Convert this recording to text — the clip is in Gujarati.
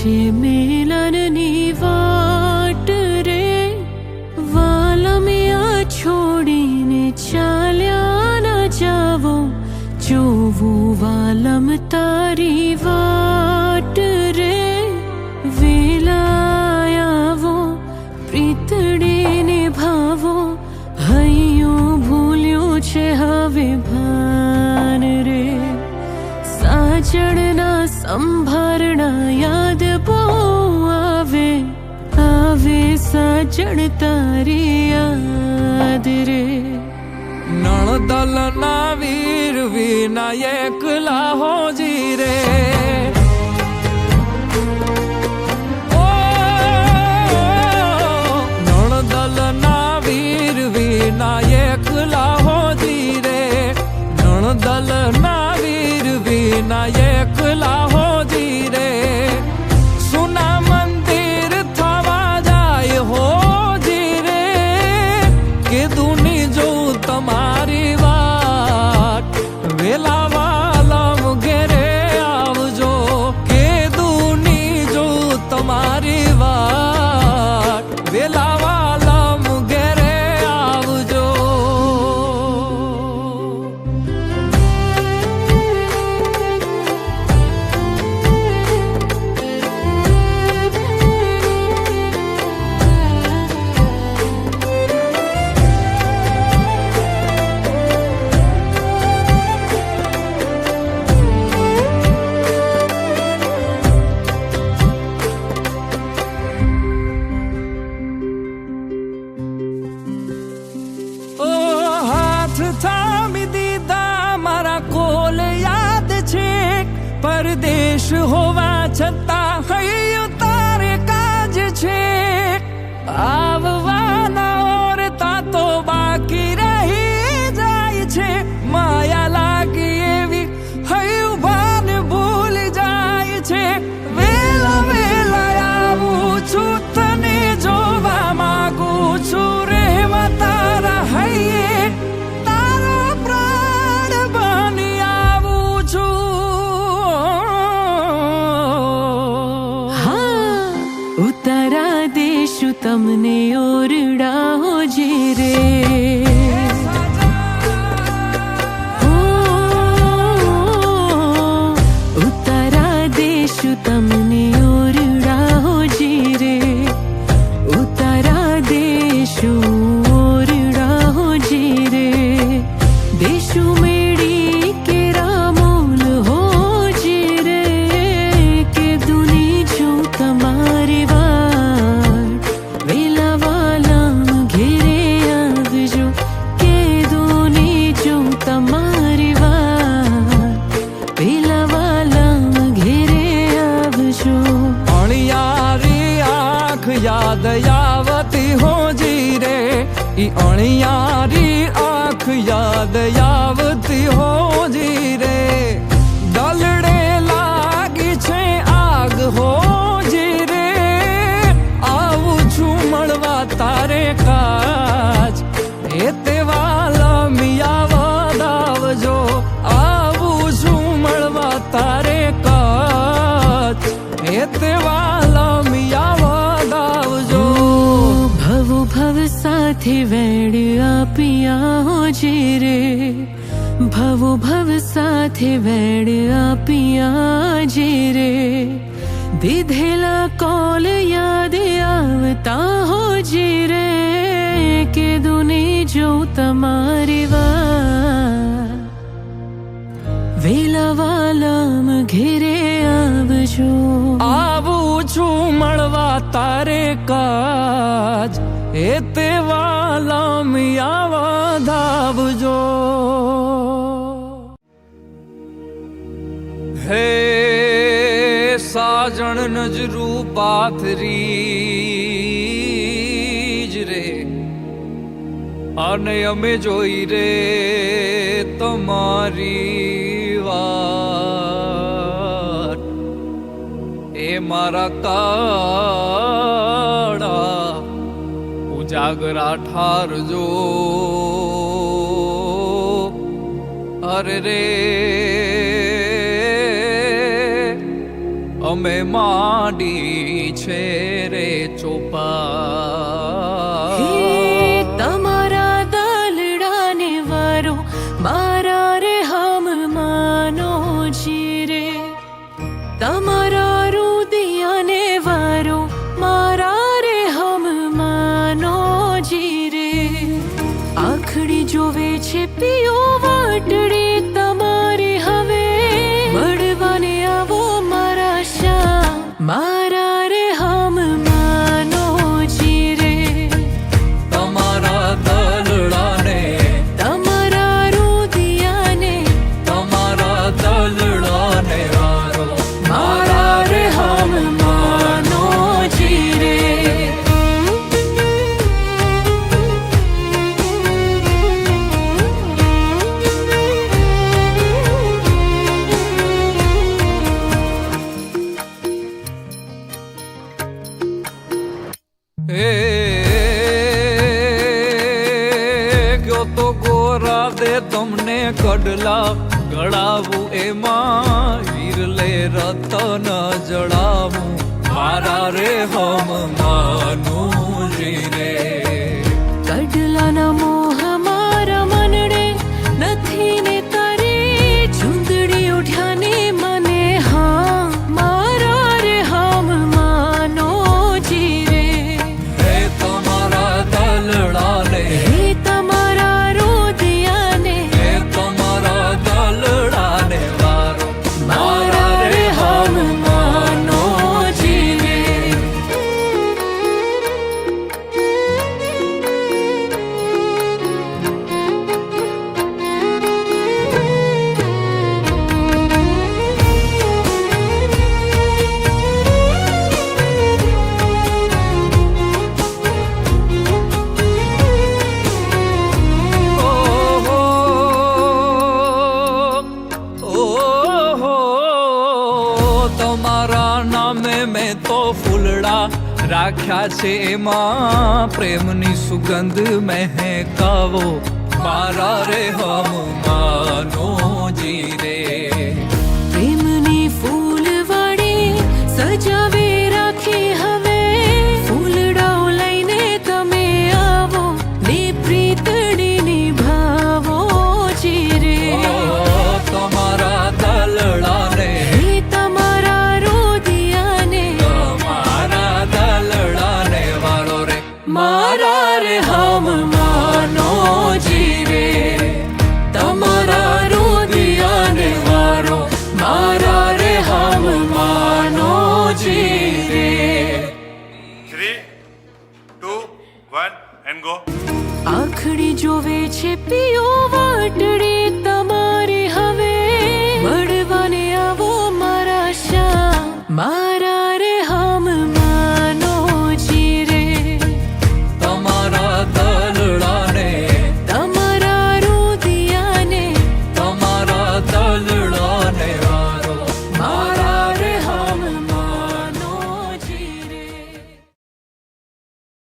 છે મિલનની વાટ રે, વાલમિયા છોડીને ચાલ્યા ન જાવો, જોવું વાલમ તારી વાટ રે. વેલાયાવો પ્રીતડી નિભાવો, હૈયું ભૂલ્યું છે હવે ભાન રે. સાજણના સંભારણા યાદ બહુ આવે, આવે સાજણ તારી યાદ રે. નણદલ ના વીર વિનાયક લાહોજી રે. નણદલ ના વીર વિનાયક લાહોજી રે. નણદલ ના વીર વિનાયક લાહોજી રે. સુના મંદિર થવા જાય હોજી રે. કે દુની જો તમારી વાત, વેલા વાલમ ઘેરે આવજો. કે દુની જો તમારી વાત, વેલા વાલમ ઘેરે આવજો. થામી દીધા મારા કોલ યાદ છે. પરદેશ હોવા છતાં હૈયું તારે કાજ છે. આવવાના ઓરતા તો બાકી રહી જાય છે. માયા લાગી એવી હૈયું ભાન ભૂલી જાય છે. વેલા વેલા આવું છું, તને જોવા માંગુ છું. રહેવા તારા હૈયે ઉતારા દેશું તમને ઓરડા હોજી રે. ઉતારા દેશું તમને ઓરડા હોજી રે. ઉતારા દેશું ઓરડા હોજી રે. દેશું મેળી કે રામોલ હોજી રે. કે દુની જો તમારી વાત, વેલા વાલમ ઘેરે આવજો. કે દુની જો તમારી વાત, વેલા વાલમ ઘેરે આવજો. અણિયારી આંખ યાદ આવતી હોજી રે. ઈ અણિયારી આંખ યાદ આવતી હોજી રે. દલડે લાગી છે આગ હોજી રે. આવું છું મળવા તારે કાજ, એ તે વાલમિયા વધાવજો. આવું છું મળવા તારે કાજ, એ તે વાલમિયા વધાવજો. ભવ ભવ સાથે વેડ આપિયા હોજી રે. ભવ ભવ સાથે વેડ આપિયા જે રે. દીધેલા કોલ યાદ આવતા હોજી રે. કે દુની જો તમારી વાત, વેલા વાલમ ઘેરે આવજો. આવું છું મળવા તારે કાજ, એ તે વાલમિયા વધાવજો. હે સાજણ નજરું પાથરી જ રે. અને અમે જોઈ રે તમારી વાત. એ મારા કાળા ઉજાગરા ઠારજો. અરે રે અમે માંડી છે રે ચોપા તમારા દલડાને વારો મારા રે હમ માનો જીરે તમારા રુદિયાને વારો મારા રે હમ માનો જીરે આખડી જોવે છે પિયો વાટડી તમારી હવે મળવાને આવો મારા શ્યામ મારા રે હમ માનો જીરે તમારા દલડાને તમારા રુદિયાને તમારા દલડાને વારો મારા રે હમ માનો જીરે એ ગયો તો ગોરા દે તમને કડલા ગળાવું એમાં વીરલે રતન જડાવું મારા રે હમ માનું જીરે કડલાના મોહ મારા મનડે નથી ને તારે ચૂંદડી ઉઠ્યાને મને હા મારા રે હમ માનો જીરે હે તમારા દલડાને હે તમારા રુદિયાને હે તમારા દલડાને વારો મારા રે હમ માનો જીરે ઓહો તમારા નામે મેં તો ફૂલડા રાખ્યા છે એમાં પ્રેમની સુગંધ મહેકાવો મારા રે હમ માનો જીરે પ્રેમની ફૂલવાડી સજાવે રાખી હવે ફૂલડાઓ લઈને તમે આવો ને પ્રીતડી નિભાવો જીરે તમારા દલડાને હે તમારા રુદિયાને તમારા દલડાને વારો રે મારા રે હમ માનો જીરે તમારા રુદિયાને વારો મારા રે હમ માનો જીરે 3, 2, 1 and go. આખડી જોવે છે પિયો વાટડી તમારી હવે મળવાને આવો મારા શ્યામ